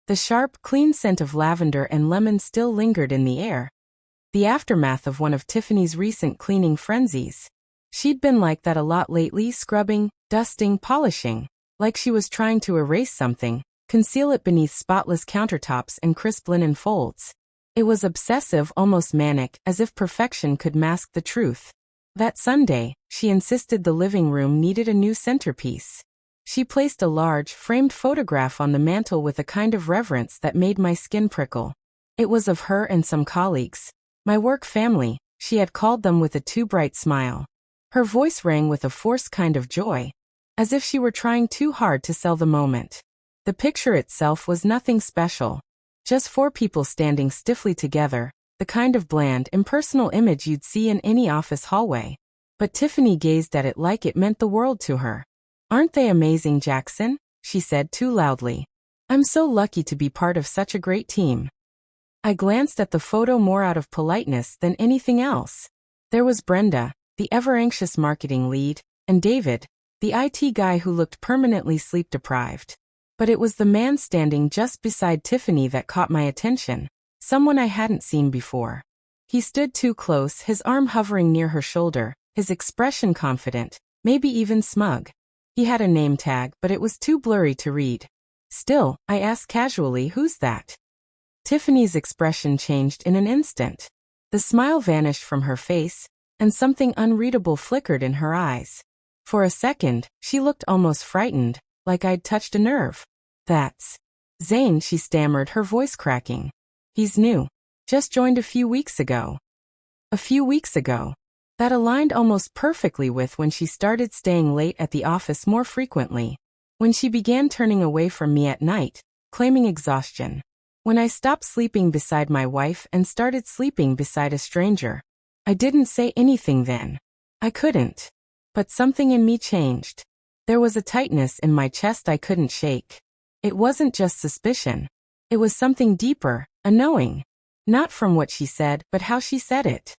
The sharp, clean scent of lavender and lemon still lingered in the air. The aftermath of one of Tiffany's recent cleaning frenzies. She'd been like that a lot lately, scrubbing, dusting, polishing, like she was trying to erase something, conceal it beneath spotless countertops and crisp linen folds. It was obsessive, almost manic, as if perfection could mask the truth. That Sunday, she insisted the living room needed a new centerpiece. She placed a large, framed photograph on the mantel with a kind of reverence that made my skin prickle. It was of her and some colleagues. My work family, she had called them with a too bright smile. Her voice rang with a forced kind of joy, as if she were trying too hard to sell the moment. The picture itself was nothing special. Just 4 people standing stiffly together, the kind of bland, impersonal image you'd see in any office hallway. But Tiffany gazed at it like it meant the world to her. "Aren't they amazing, Jackson?" she said too loudly. "I'm so lucky to be part of such a great team." I glanced at the photo more out of politeness than anything else. There was Brenda, the ever-anxious marketing lead, and David, the IT guy who looked permanently sleep-deprived. But it was the man standing just beside Tiffany that caught my attention, someone I hadn't seen before. He stood too close, his arm hovering near her shoulder, his expression confident, maybe even smug. He had a name tag, but it was too blurry to read. Still, I asked casually, "Who's that?" Tiffany's expression changed in an instant. The smile vanished from her face, and something unreadable flickered in her eyes. For a second, she looked almost frightened, like I'd touched a nerve. "That's Zane," she stammered, her voice cracking. "He's new. Just joined a few weeks ago." A few weeks ago. That aligned almost perfectly with when she started staying late at the office more frequently. When she began turning away from me at night, claiming exhaustion. When I stopped sleeping beside my wife and started sleeping beside a stranger. I didn't say anything then. I couldn't. But something in me changed. There was a tightness in my chest I couldn't shake. It wasn't just suspicion. It was something deeper, a knowing. Not from what she said, but how she said it.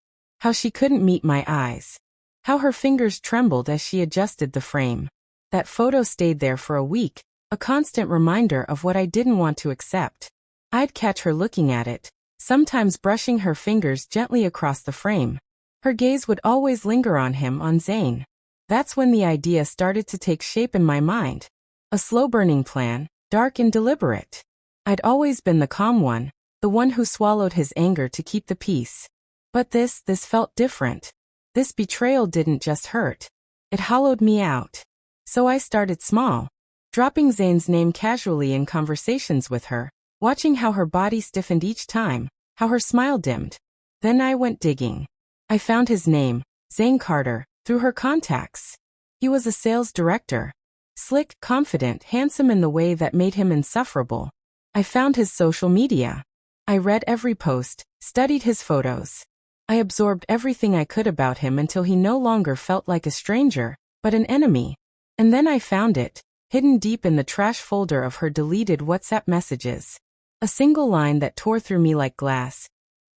How she couldn't meet my eyes. How her fingers trembled as she adjusted the frame. That photo stayed there for a week, a constant reminder of what I didn't want to accept. I'd catch her looking at it, sometimes brushing her fingers gently across the frame. Her gaze would always linger on him, on Zane. That's when the idea started to take shape in my mind. A slow-burning plan, dark and deliberate. I'd always been the calm one, the one who swallowed his anger to keep the peace. But this felt different. This betrayal didn't just hurt. It hollowed me out. So I started small, dropping Zane's name casually in conversations with her, watching how her body stiffened each time, how her smile dimmed. Then I went digging. I found his name, Zane Carter, through her contacts. He was a sales director. Slick, confident, handsome in the way that made him insufferable. I found his social media. I read every post, studied his photos. I absorbed everything I could about him until he no longer felt like a stranger, but an enemy. And then I found it, hidden deep in the trash folder of her deleted WhatsApp messages. A single line that tore through me like glass.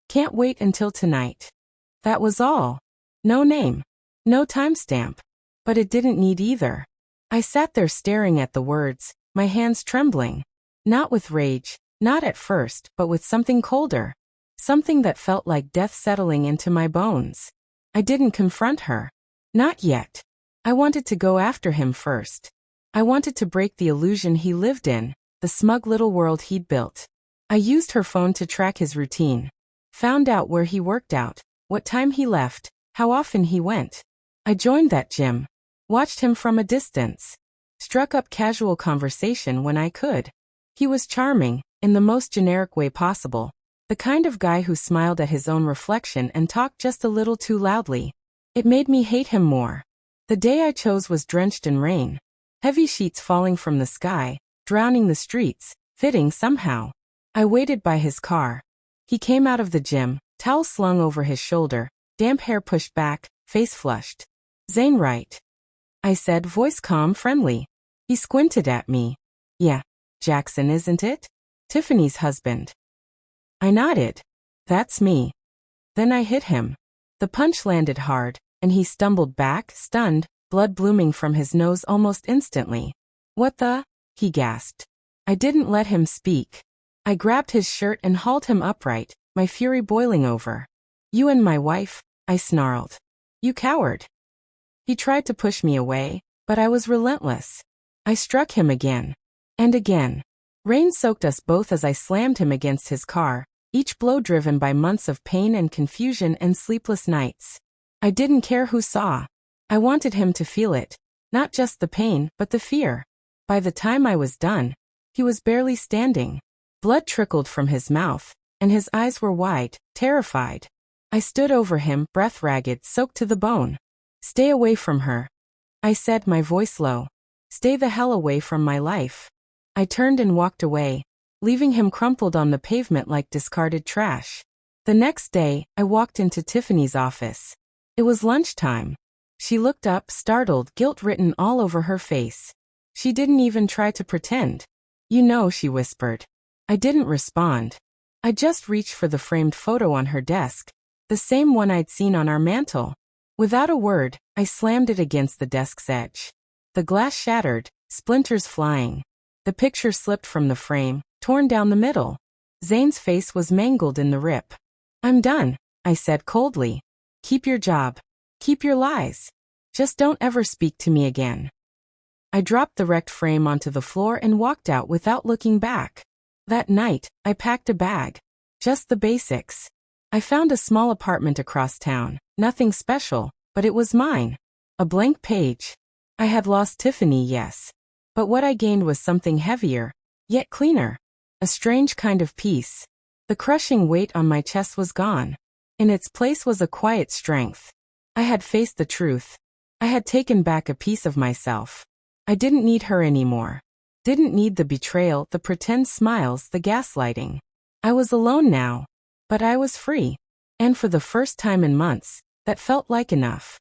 "Can't wait until tonight." That was all. No name. No timestamp. But it didn't need either. I sat there staring at the words, my hands trembling. Not with rage, not at first, but with something colder. Something that felt like death settling into my bones. I didn't confront her. Not yet. I wanted to go after him first. I wanted to break the illusion he lived in, the smug little world he'd built. I used her phone to track his routine. Found out where he worked out, what time he left, how often he went. I joined that gym. Watched him from a distance. Struck up casual conversation when I could. He was charming, in the most generic way possible. The kind of guy who smiled at his own reflection and talked just a little too loudly. It made me hate him more. The day I chose was drenched in rain. Heavy sheets falling from the sky, drowning the streets, fitting somehow. I waited by his car. He came out of the gym, towel slung over his shoulder, damp hair pushed back, face flushed. "Zane, right?" I said, voice calm, friendly. He squinted at me. "Yeah, Jackson, isn't it? Tiffany's husband." I nodded. "That's me." Then I hit him. The punch landed hard, and he stumbled back, stunned, blood blooming from his nose almost instantly. "What the?" he gasped. I didn't let him speak. I grabbed his shirt and hauled him upright, my fury boiling over. You and my wife, I snarled. You coward. He tried to push me away, but I was relentless. I struck him again. And again. Rain soaked us both as I slammed him against his car, each blow driven by months of pain and confusion and sleepless nights. I didn't care who saw. I wanted him to feel it. Not just the pain, but the fear. By the time I was done, he was barely standing. Blood trickled from his mouth, and his eyes were wide, terrified. I stood over him, breath ragged, soaked to the bone. Stay away from her. I said, my voice low. Stay the hell away from my life. I turned and walked away, leaving him crumpled on the pavement like discarded trash. The next day, I walked into Tiffany's office. It was lunchtime. She looked up, startled, guilt written all over her face. She didn't even try to pretend. You know, she whispered. I didn't respond. I just reached for the framed photo on her desk, the same one I'd seen on our mantel. Without a word, I slammed it against the desk's edge. The glass shattered, splinters flying. The picture slipped from the frame, torn down the middle. Zane's face was mangled in the rip. I'm done, I said coldly. Keep your job. Keep your lies. Just don't ever speak to me again. I dropped the wrecked frame onto the floor and walked out without looking back. That night, I packed a bag. Just the basics. I found a small apartment across town, nothing special, but it was mine. A blank page. I had lost Tiffany, yes. But what I gained was something heavier, yet cleaner. A strange kind of peace. The crushing weight on my chest was gone. In its place was a quiet strength. I had faced the truth. I had taken back a piece of myself. I didn't need her anymore. Didn't need the betrayal, the pretend smiles, the gaslighting. I was alone now. But I was free. And for the first time in months, that felt like enough.